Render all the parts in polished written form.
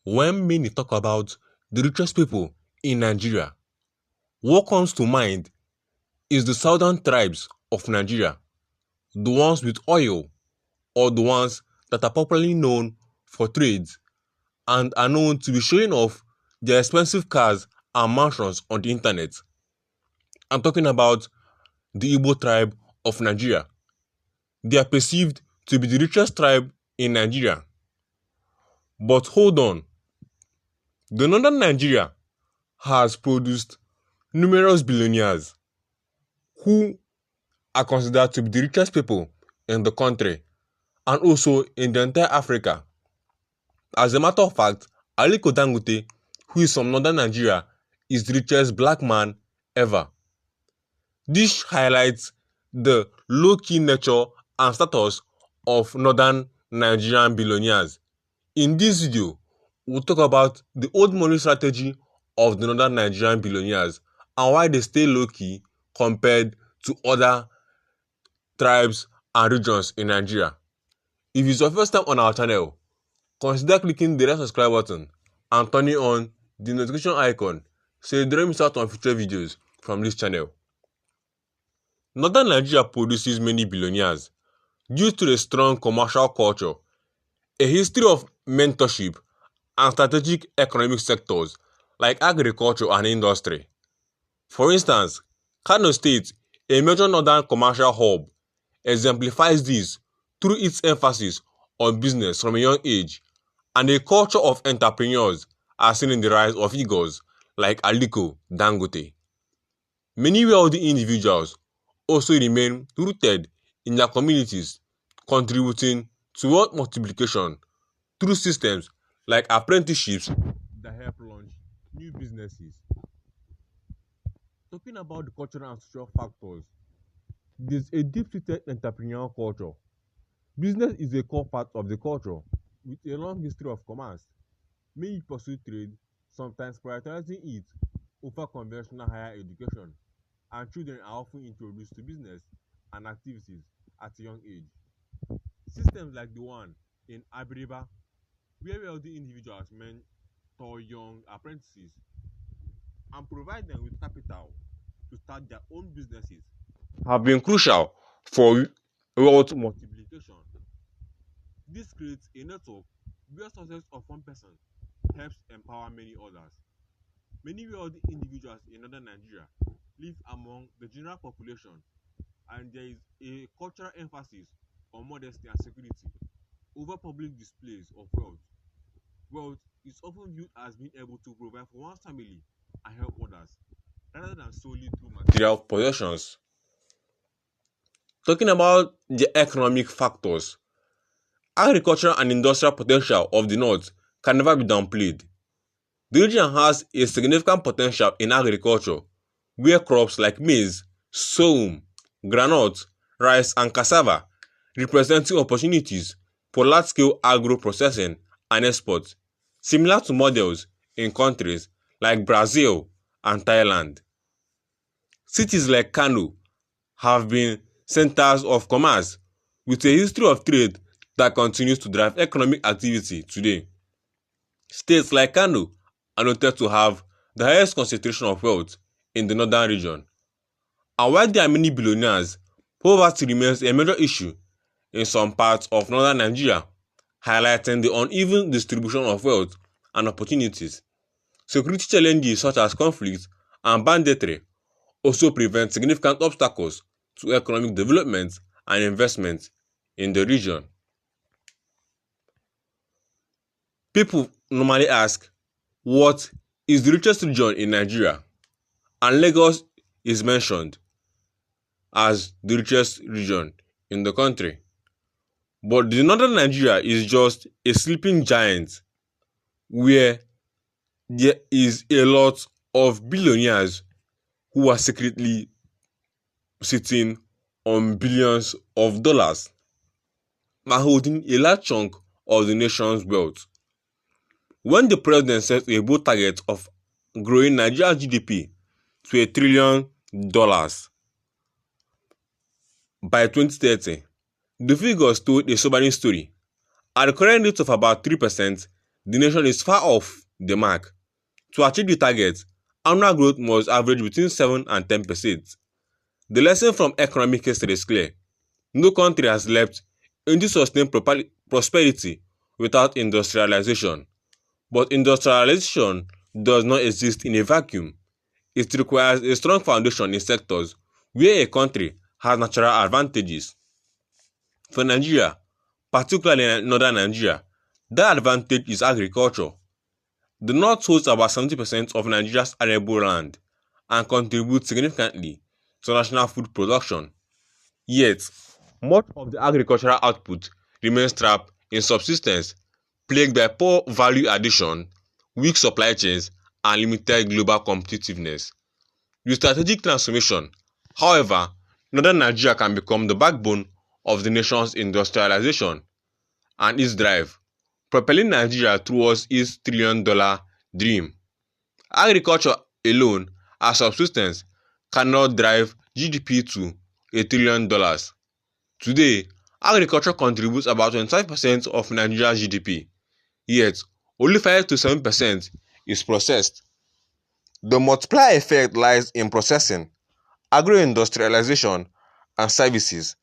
When many talk about the richest people in Nigeria, what comes to mind is the southern tribes of Nigeria, the ones with oil or the ones that are popularly known for trades and are known to be showing off their expensive cars and mansions on the internet. I'm talking about the Igbo tribe of Nigeria. They are perceived to be the richest tribe in Nigeria. But hold on, the northern Nigeria has produced numerous billionaires who are considered to be the richest people in the country and also in the entire Africa. As a matter of fact, Aliko Dangote, who is from northern Nigeria, is the richest black man ever. This highlights the low-key nature and status of northern Nigerian billionaires. In this video, we'll talk about the old money strategy of the northern Nigerian billionaires and why they stay low-key compared to other tribes and regions in Nigeria. If it's your first time on our channel, consider clicking the red subscribe button and turning on the notification icon so you don't miss out on future videos from this channel. Northern Nigeria produces many billionaires due to a strong commercial culture, a history of mentorship, and strategic economic sectors like agriculture and industry. For instance, Kano State, a major northern commercial hub, exemplifies this through its emphasis on business from a young age, and a culture of entrepreneurs are seen in the rise of egos like Aliko Dangote. Many wealthy individuals also remain rooted in their communities, contributing to wealth multiplication through systems like apprenticeships that help launch new businesses. Talking about the cultural and social factors, there's a deep-seated entrepreneurial culture. Business is a core part of the culture, with a long history of commerce. Many pursue trade, sometimes prioritizing it over conventional higher education, and children are often introduced to business and activities at a young age. Systems like the one in Abiriba, where wealthy individuals mentor young apprentices and provide them with capital to start their own businesses, have been crucial for wealth multiplication. This creates a network where success of one person helps empower many others. Many wealthy individuals in northern Nigeria live among the general population, and there is a cultural emphasis on modesty and security over public displays of wealth. Wealth is often viewed as being able to provide for one's family and help others, rather than solely through material possessions. Talking about the economic factors, agricultural and industrial potential of the north can never be downplayed. The region has a significant potential in agriculture, where crops like maize, sorghum, groundnut, rice, and cassava representing opportunities for large-scale agro-processing and export, similar to models in countries like Brazil and Thailand. Cities like Kano have been centers of commerce with a history of trade that continues to drive economic activity today. States like Kano are noted to have the highest concentration of wealth in the northern region. And while there are many billionaires, poverty remains a major issue in some parts of northern Nigeria, highlighting the uneven distribution of wealth and opportunities. Security challenges such as conflict and banditry also prevent significant obstacles to economic development and investment in the region. People normally ask, what is the richest region in Nigeria? And Lagos is mentioned as the richest region in the country. But the northern Nigeria is just a sleeping giant where there is a lot of billionaires who are secretly sitting on billions of dollars and holding a large chunk of the nation's wealth. When the president set a bold target of growing Nigeria's GDP to $1 trillion by 2030, the figures told a sobering story. At the current rate of about 3%, the nation is far off the mark. To achieve the target, annual growth must average between 7 and 10%. The lesson from economic history is clear. No country has left into sustained prosperity without industrialization. But industrialization does not exist in a vacuum. It requires a strong foundation in sectors where a country has natural advantages. For Nigeria, particularly in northern Nigeria, that advantage is agriculture. The north holds about 70% of Nigeria's arable land and contributes significantly to national food production. Yet, much of the agricultural output remains trapped in subsistence, plagued by poor value addition, weak supply chains, and limited global competitiveness. With strategic transformation, however, northern Nigeria can become the backbone of the nation's industrialization and its drive, propelling Nigeria towards its $1 trillion dream. Agriculture alone, as subsistence, cannot drive GDP to $1 trillion. Today, agriculture contributes about 25% of Nigeria's GDP, yet only 5 to 7% is processed. The multiplier effect lies in processing, agro-industrialization, and services.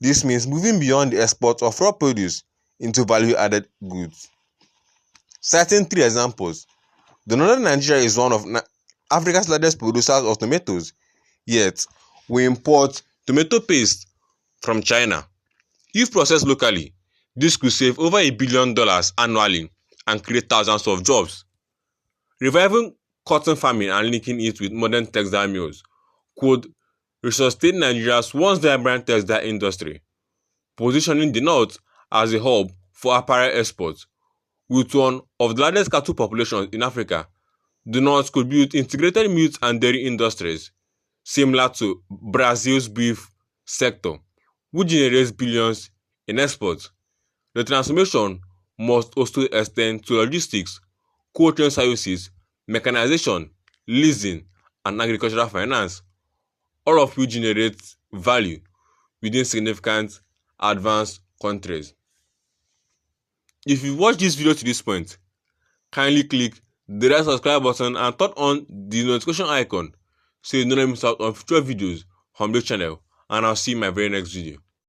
This means moving beyond the export of raw produce into value-added goods. Citing three examples, the northern Nigeria is one of Africa's largest producers of tomatoes, yet we import tomato paste from China. If processed locally, this could save over $1 billion annually and create thousands of jobs. Reviving cotton farming and linking it with modern textile mills could resuscitate Nigeria's once vibrant textile industry, positioning the north as a hub for apparel exports. With one of the largest cattle populations in Africa, the north could build integrated meat and dairy industries similar to Brazil's beef sector, which generates billions in exports. The transformation must also extend to logistics, cold chain services, mechanization, leasing, and agricultural finance, all of which generate value within significant advanced countries. If you watch this video to this point, kindly click the red subscribe button and turn on the notification icon so you don't miss out on future videos from this channel, and I'll see you in my very next video.